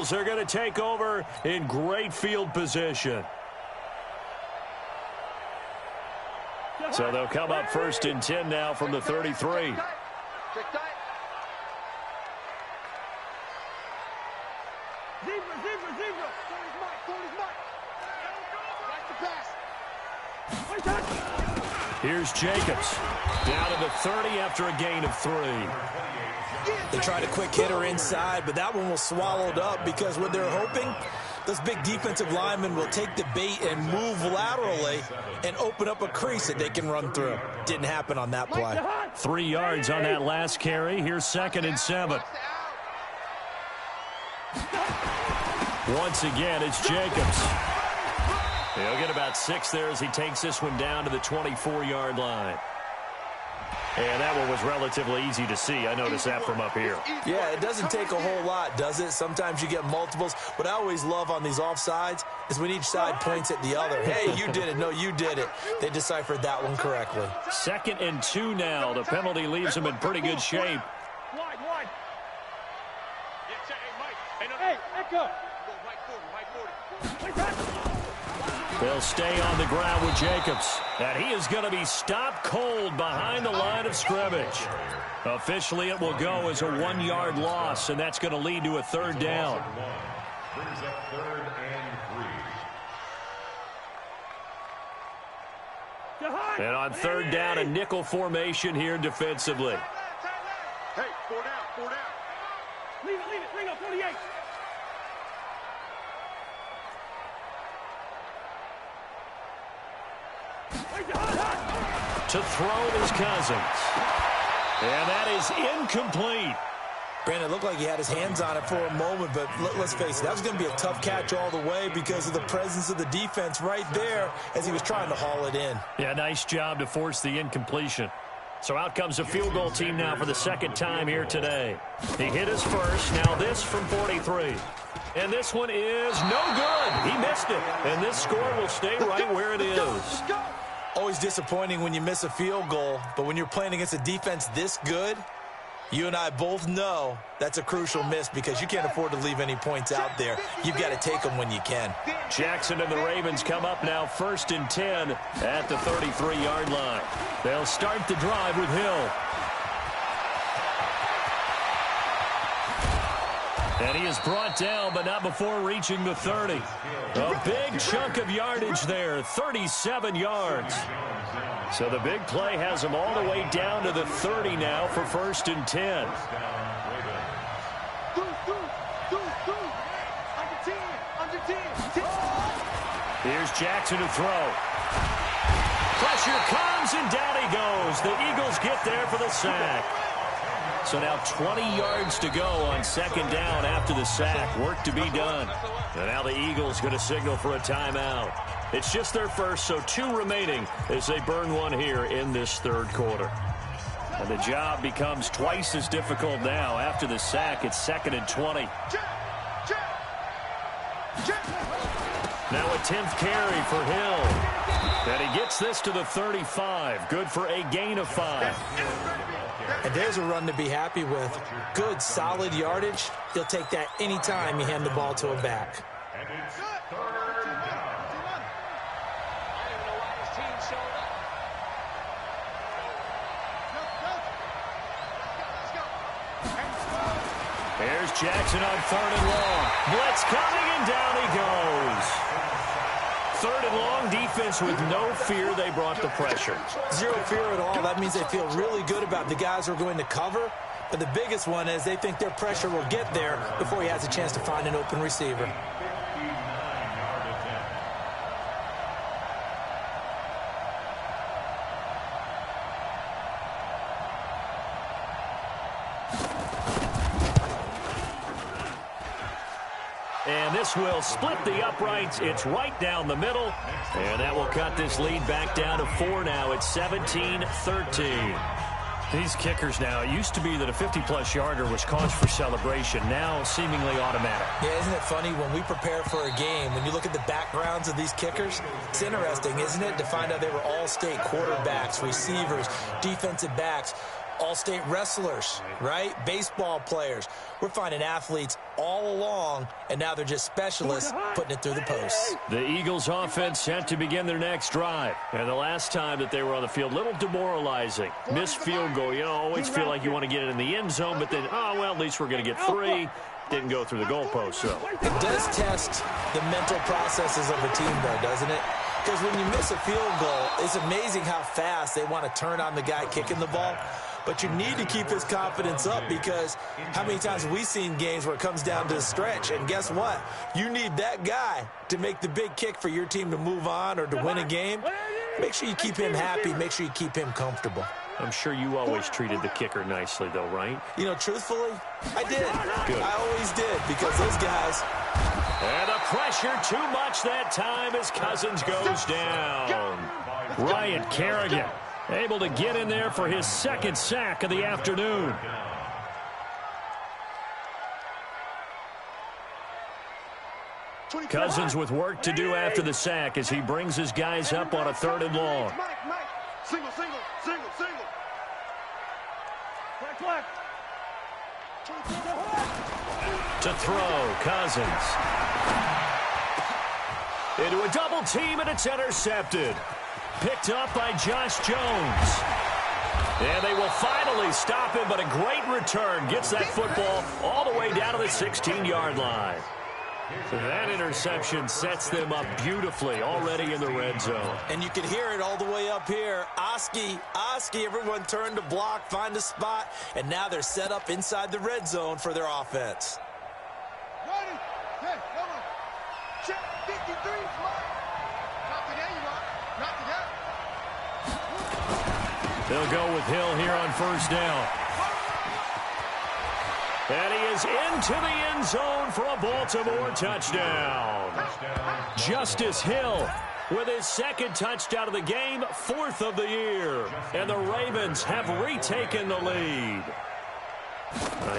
Eagles are going to take over in great field position. So they'll come up 1st and 10 now from the 33. Here's Jacobs. Down to the 30 after a gain of 3. They tried a quick hitter inside, but that one was swallowed up because what they're hoping, those big defensive linemen will take the bait and move laterally and open up a crease that they can run through. Didn't happen on that play. 3 yards on that last carry. Here's 2nd and 7. Once again, it's Jacobs. He'll get about 6 there as he takes this one down to the 24-yard line. And that one was relatively easy to see. I noticed that from up here. Yeah, it doesn't take a whole lot, does it? Sometimes you get multiples. What I always love on these offsides is when each side points at the other. Hey, you did it. No, you did it. They deciphered that one correctly. 2nd and 2 now. The penalty leaves them in pretty good shape. Hey, Echo. They'll stay on the ground with Jacobs. And he is going to be stopped cold behind the line of scrimmage. Officially, it will go as a 1-yard loss, and that's going to lead to a 3rd down. And on 3rd down, a nickel formation here defensively. Hey, 4 down, 4 down. Leave it, Ringo, 48. To throw is Cousins. And that is incomplete. Brandon, it looked like he had his hands on it for a moment, but let's face it, that was going to be a tough catch all the way because of the presence of the defense right there as he was trying to haul it in. Yeah, nice job to force the incompletion. So out comes a field goal team now for the 2nd time here today. He hit his first, now this from 43. And this one is no good. He missed it. And this score will stay right where it is. Always disappointing when you miss a field goal, but when you're playing against a defense this good, you and I both know that's a crucial miss because you can't afford to leave any points out there. You've got to take them when you can. Jackson and the Ravens come up now 1st and 10 at the 33-yard line. They'll start the drive with Hill. And he is brought down, but not before reaching the 30. A big chunk of yardage there, 37 yards. So the big play has him all the way down to the 30 now for 1st and 10. Here's Jackson to throw. Pressure comes, and down he goes. The Eagles get there for the sack. So now 20 yards to go on 2nd down after the sack. Work to be done. And now the Eagles going to signal for a timeout. It's just their first, so 2 remaining as they burn one here in this 3rd quarter. And the job becomes twice as difficult now. After the sack, it's 2nd and 20. Now a 10th carry for Hill. And he gets this to the 35. Good for a gain of 5. And there's a run to be happy with. Good, solid yardage. He'll take that anytime you hand the ball to a back. Here's Jackson on 3rd and long. Blitz coming, and down he goes. 3rd and long, defense with no fear. They brought the pressure. Zero fear at all. That means they feel really good about the guys who are going to cover. But the biggest one is they think their pressure will get there before he has a chance to find an open receiver. And this will split the uprights. It's right down the middle. And that will cut this lead back down to 4 now. It's 17-13. These kickers now, it used to be that a 50-plus yarder was cause for celebration. Now seemingly automatic. Yeah, isn't it funny when we prepare for a game, when you look at the backgrounds of these kickers, it's interesting, isn't it, to find out they were all-state quarterbacks, receivers, defensive backs. all-state wrestlers, right? Baseball players. We're finding athletes all along, and now they're just specialists putting it through the posts. The Eagles offense set to begin their next drive. And the last time that they were on the field, a little demoralizing. Missed field goal. You know, always feel like you want to get it in the end zone, but then, oh, well, at least we're going to get 3. Didn't go through the goalpost, so. It does test the mental processes of a team, though, doesn't it? Because when you miss a field goal, it's amazing how fast they want to turn on the guy kicking the ball. But you need to keep his confidence up, because how many times have we seen games where it comes down to the stretch? And guess what? You need that guy to make the big kick for your team to move on or to win a game. Make sure you keep him happy. Make sure you keep him comfortable. I'm sure you always treated the kicker nicely, though, right? You know, truthfully, I did. Good. I always did, because those guys... And the pressure too much that time as Cousins goes down. Ryan Kerrigan able to get in there for his second sack of the afternoon. Cousins with work to do after the sack as he brings his guys up on a 3rd and long. Single, single, single, single. Black. To throw, Cousins. Into a double team, and it's intercepted. Picked up by Josh Jones. And they will finally stop him, but a great return. Gets that football all the way down to the 16-yard line. That interception sets them up beautifully already in the red zone. And you can hear it all the way up here. Oski, everyone turned to block, find a spot, and now they're set up inside the red zone for their offense. Ready? Hey, come on. Check 53, smart. Not today, you are. Not today. They'll go with Hill here on 1st down. And he is into the end zone for a Baltimore touchdown. Justice Hill with his 2nd touchdown of the game, 4th of the year. And the Ravens have retaken the lead.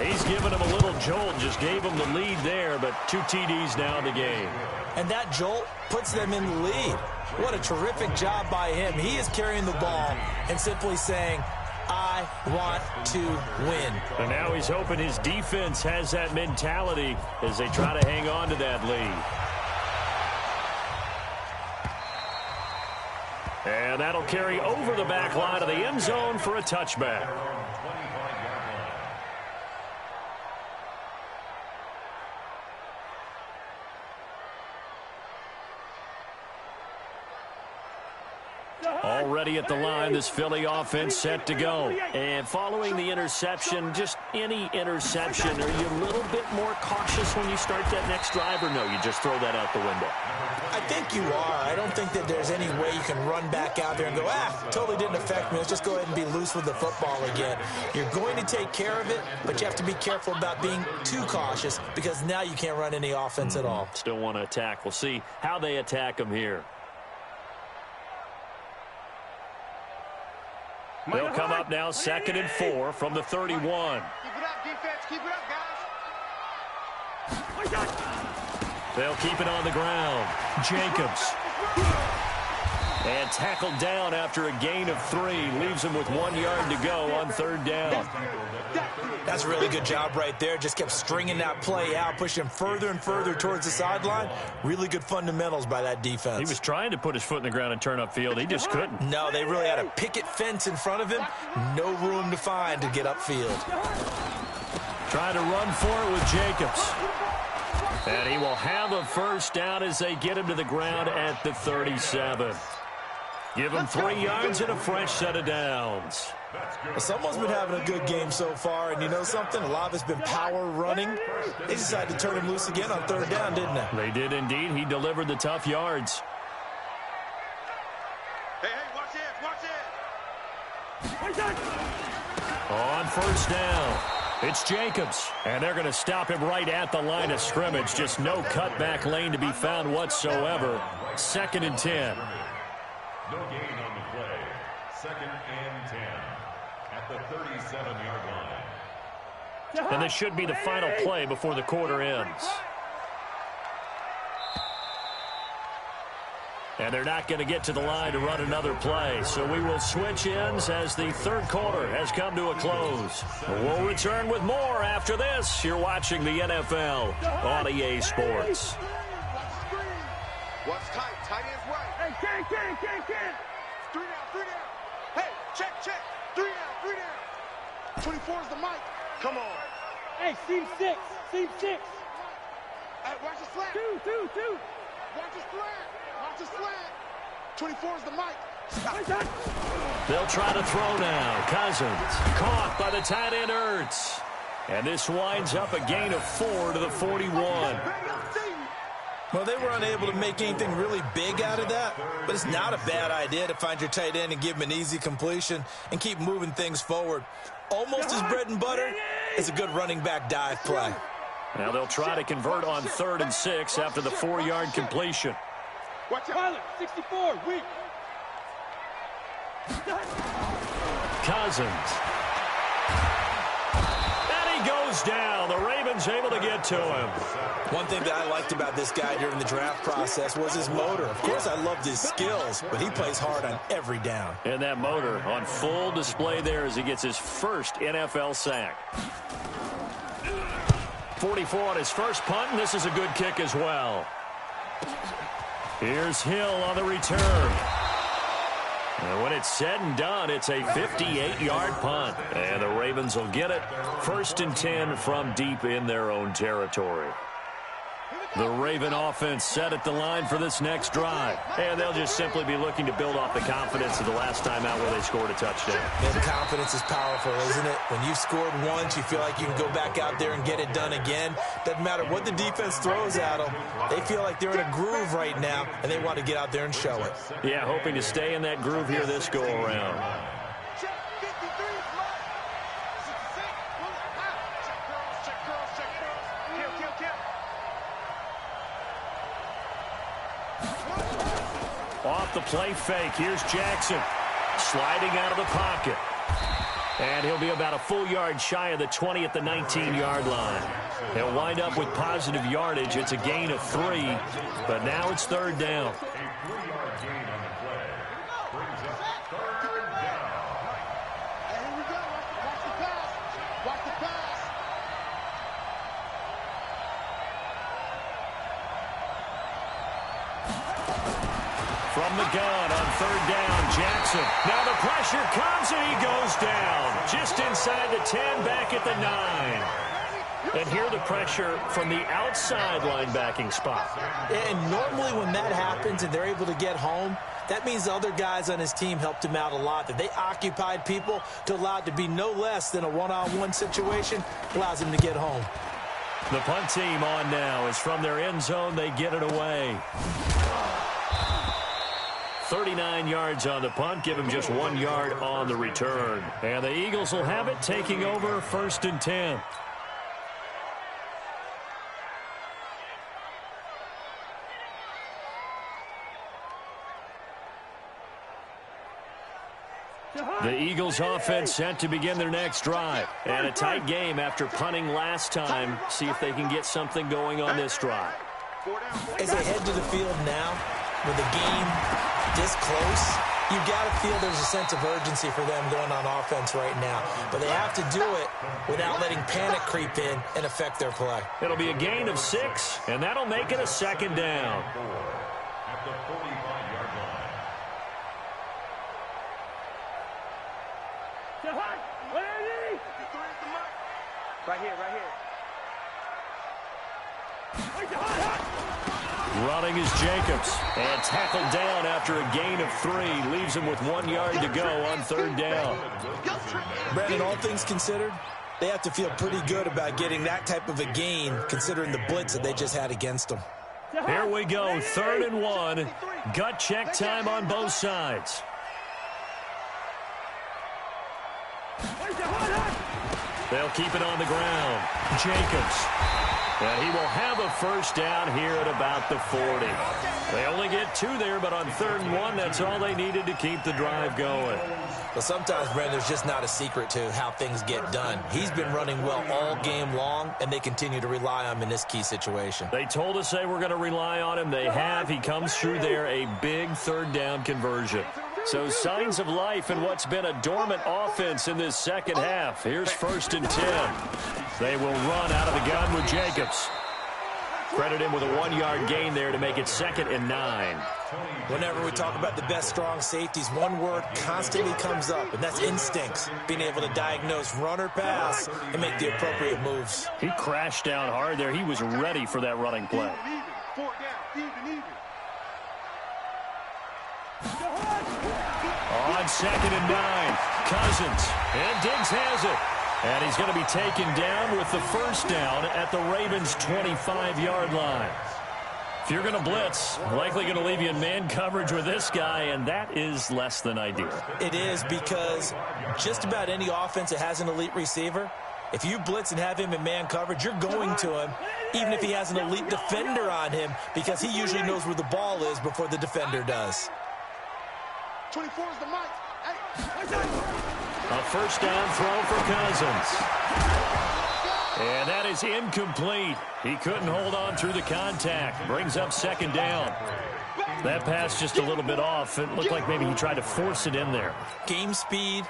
He's given him a little jolt, just gave him the lead there, but 2 TDs now in the game. And that jolt puts them in the lead. What a terrific job by him. He is carrying the ball and simply saying, I want to win. And now he's hoping his defense has that mentality as they try to hang on to that lead. And that'll carry over the back line of the end zone for a touchback. Already at the line, this Philly offense set to go. And following the interception, just any interception, are you a little bit more cautious when you start that next drive, or no, you just throw that out the window? I think you are. I don't think that there's any way you can run back out there and go, totally didn't affect me. Let's just go ahead and be loose with the football again. You're going to take care of it, but you have to be careful about being too cautious, because now you can't run any offense at all. Still want to attack. We'll see how they attack them here. They'll come up now 2nd and 4 from the 31. Keep it up, defense. Keep it up, guys. They'll keep it on the ground. Jacobs. And tackled down after a gain of 3. Leaves him with 1 yard to go on 3rd down. That's a really good job right there. Just kept stringing that play out, pushing him further and further towards the sideline. Really good fundamentals by that defense. He was trying to put his foot in the ground and turn upfield. He just couldn't. No, they really had a picket fence in front of him. No room to find to get upfield. Trying to run for it with Jacobs. And he will have a 1st down as they get him to the ground at the 37. Give him 3 yards and a fresh set of downs. Someone's been having a good game so far, and you know something? A lot of it's been power running. They decided to turn him loose again on 3rd down, didn't they? They did indeed. He delivered the tough yards. Hey, watch it. On 1st down, it's Jacobs. And they're going to stop him right at the line of scrimmage. Just no cutback lane to be found whatsoever. 2nd and 10. No gain on the play. 2nd and 10 at the 37-yard line. And this should be the final play before the quarter ends. And they're not going to get to the line to run another play. So we will switch ends as the third quarter has come to a close. We'll return with more after this. You're watching the NFL on EA Sports. What's tight? Tight end's right. Hey, can. 3 down. Hey, check. 3 down. 24 is the mic. Come on. Hey, seam 6. Hey, watch the slant. 2. Watch the slant. 24 is the mic. They'll try to throw now. Cousins caught by the tight end Ertz. And this winds up a gain of 4 to the 41. Well, they were unable to make anything really big out of that, but it's not a bad idea to find your tight end and give him an easy completion and keep moving things forward. Almost as bread and butter as a good running back dive play. Now they'll try to convert on 3rd and 6 after the 4-yard completion. Watch out. Pilot, 64, weak. Cousins. And he goes down. The Ravens able to get to him. One thing that I liked about this guy during the draft process was his motor. Of course, I loved his skills, but he plays hard on every down. And that motor on full display there as he gets his first NFL sack. 44 on his first punt, and this is a good kick as well. Here's Hill on the return. And when it's said and done, it's a 58-yard punt. And the Ravens will get it. 1st and 10 from deep in their own territory. The Raven offense set at the line for this next drive. And they'll just simply be looking to build off the confidence of the last time out where they scored a touchdown. Man, confidence is powerful, isn't it? When you've scored once, you feel like you can go back out there and get it done again. Doesn't matter what the defense throws at them. They feel like they're in a groove right now, and they want to get out there and show it. Yeah, hoping to stay in that groove here this go-around. Check 53 is mine. 66. Check girls. Kill. Off the play fake. Here's Jackson sliding out of the pocket. And he'll be about a full yard shy of the 20 at the 19-yard line. He'll wind up with positive yardage. It's a gain of 3, but now it's 3rd down. From the gun on 3rd down, Jackson. Now the pressure comes and he goes down. Just inside the 10, back at the 9. And here the pressure from the outside linebacking spot. And normally when that happens and they're able to get home, that means the other guys on his team helped him out a lot. That they occupied people to allow it to be no less than a one-on-one situation, allows him to get home. The punt team on now is from their end zone. They get it away. 39 yards on the punt, give him just 1 yard on the return. And the Eagles will have it, taking over 1st and 10. The Eagles offense set to begin their next drive. And a tight game after punting last time. See if they can get something going on this drive. As they head to the field now, with the game this close, you've got to feel there's a sense of urgency for them going on offense right now. But they have to do it without letting panic creep in and affect their play. It'll be a gain of 6, and that'll make it a 2nd down. At the 45-yard line. Right here. Running is Jacobs, and tackled down after a gain of 3. Leaves him with 1 yard to go on 3rd down. Brandon, all things considered, they have to feel pretty good about getting that type of a gain, considering the blitz that they just had against them. Here we go, 3rd and 1. Gut check time on both sides. They'll keep it on the ground. Jacobs. And he will have a first down here at about the 40. They only get 2 there, but on 3rd and 1, that's all they needed to keep the drive going. Well, sometimes, Brandon, there's just not a secret to how things get done. He's been running well all game long, and they continue to rely on him in this key situation. They told us they were going to rely on him. They have. He comes through there, a big 3rd down conversion. So signs of life in what's been a dormant offense in this second half. Here's 1st and 10. They will run out of the gun with Jacobs. Credit him with a 1-yard gain there to make it 2nd and 9. Whenever we talk about the best strong safeties, one word constantly comes up, and that's instincts. Being able to diagnose run or pass and make the appropriate moves. He crashed down hard there. He was ready for that running play. Even. 4 down. Even. On 2nd and 9, Cousins. And Diggs has it. And he's going to be taken down with the first down at the Ravens' 25-yard line. If you're going to blitz, likely going to leave you in man coverage with this guy, and that is less than ideal. It is, because just about any offense that has an elite receiver, if you blitz and have him in man coverage, you're going to him, even if he has an elite defender on him, because he usually knows where the ball is before the defender does. 24 is the mic. A first down throw for Cousins. And that is incomplete. He couldn't hold on through the contact. Brings up 2nd down. That pass just a little bit off. It looked like maybe he tried to force it in there. Game speed,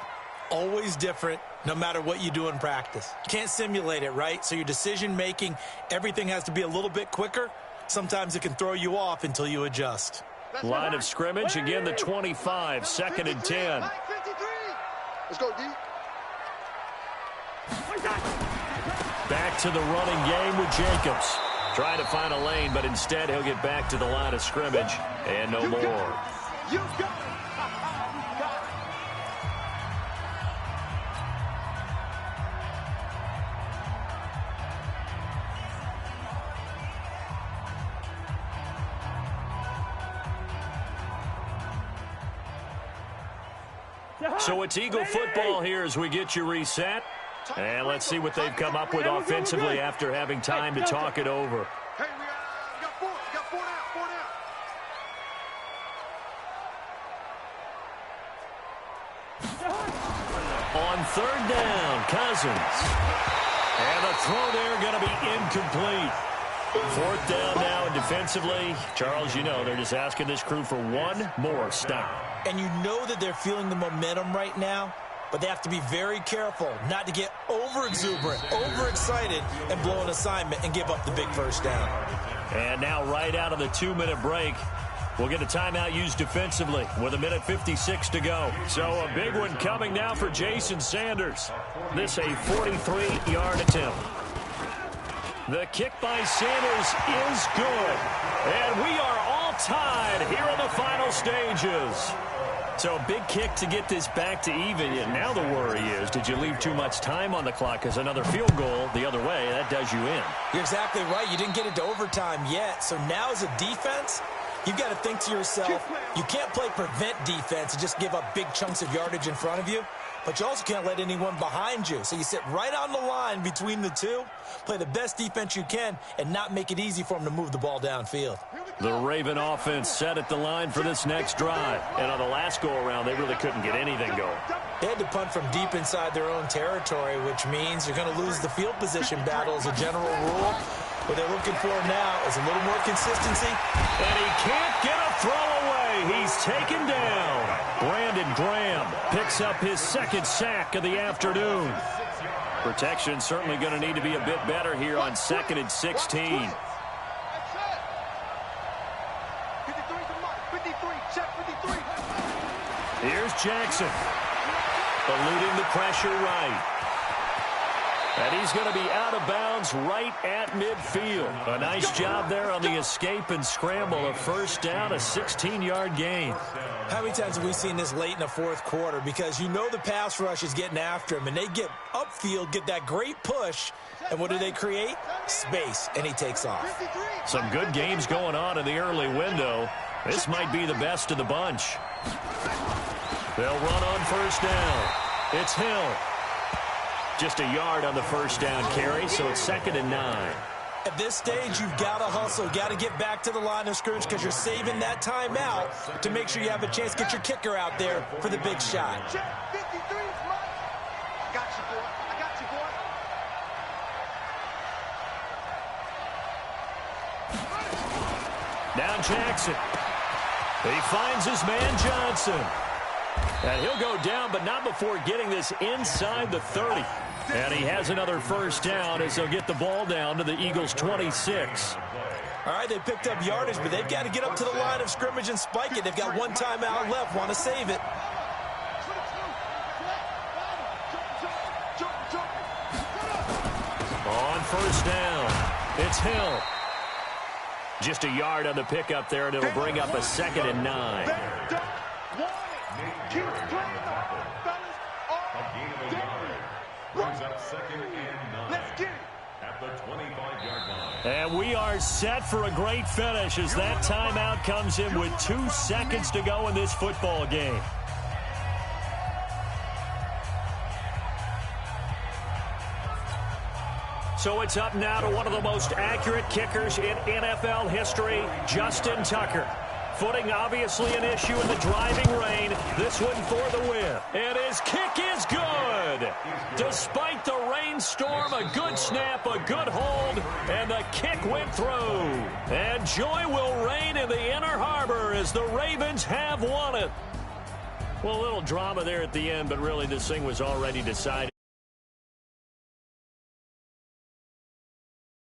always different, no matter what you do in practice. You can't simulate it, right? So your decision-making, everything has to be a little bit quicker. Sometimes it can throw you off until you adjust. Line of scrimmage, again the 25, 2nd and 10. Let's go, D. Back to the running game with Jacobs. Trying to find a lane, but instead he'll get back to the line of scrimmage. And no more. You got it. So it's Eagle football here as we get you reset. And let's see what they've come up with offensively after having time to talk it over. Hey, we got 4. We got 4 down. 4 down. On 3rd down, Cousins. And the throw there going to be incomplete. 4th down now, and defensively, Charles, you know, they're just asking this crew for one more stop. And you know that they're feeling the momentum right now, but they have to be very careful not to get over-exuberant, overexcited, and blow an assignment and give up the big first down. And now right out of the 2-minute break, we'll get a timeout used defensively with 1:56 to go. So a big one coming now for Jason Sanders. This a 43-yard attempt. The kick by Sanders is good. And we are all tied here in the final stages. So a big kick to get this back to even. And now the worry is, did you leave too much time on the clock? Because another field goal the other way, that does you in. You're exactly right. You didn't get it to overtime yet. So now as a defense, you've got to think to yourself, you can't play prevent defense and just give up big chunks of yardage in front of you. But you also can't let anyone behind you. So you sit right on the line between the two, play the best defense you can, and not make it easy for them to move the ball downfield. The Raven offense set at the line for this next drive. And on the last go-around, they really couldn't get anything going. They had to punt from deep inside their own territory, which means you're going to lose the field position battle as a general rule. What they're looking for now is a little more consistency. And he can't get a throw away. He's taken down. Brandon Graham picks up his 2nd sack of the afternoon. Protection certainly going to need to be a bit better here on 2nd and 16. 53, check 53. Here's Jackson. Eluding the pressure right. And he's going to be out of bounds right at midfield. A nice job there on the escape and scramble. A first down, a 16-yard gain. How many times have we seen this late in the 4th quarter? Because you know the pass rush is getting after him, and they get upfield, get that great push, and what do they create? Space, and he takes off. Some good games going on in the early window. This might be the best of the bunch. They'll run on first down. It's Hill. Just a yard on the first down carry, so it's 2nd and 9. At this stage, you've got to hustle. Got to get back to the line of scrimmage because you're saving that timeout to make sure you have a chance to get your kicker out there for the big shot. Check, 53's Mike. I got you, boy. I got you, boy. Now Jackson. He finds his man Johnson. And he'll go down, but not before getting this inside the 30. And he has another first down as they'll get the ball down to the Eagles' 26. All right, they picked up yardage, but they've got to get up to the line of scrimmage and spike it. They've got one timeout left, want to save it. On first down, it's Hill. Just a yard on the pickup there, and it'll bring up a 2nd and 9. Keep playing the hard, fellas. A gain of a yard. Brings up 2nd and 9. Let's get it. At the 25-yard line. And we are set for a great finish as that timeout comes in with 2 seconds to go in this football game. So it's up now to one of the most accurate kickers in NFL history, Justin Tucker. Footing obviously an issue in the driving rain. This one for the win. And his kick is good. Despite the rainstorm, a good snap, a good hold, and the kick went through. And joy will reign in the Inner Harbor as the Ravens have won it. Well, a little drama there at the end, but really this thing was already decided.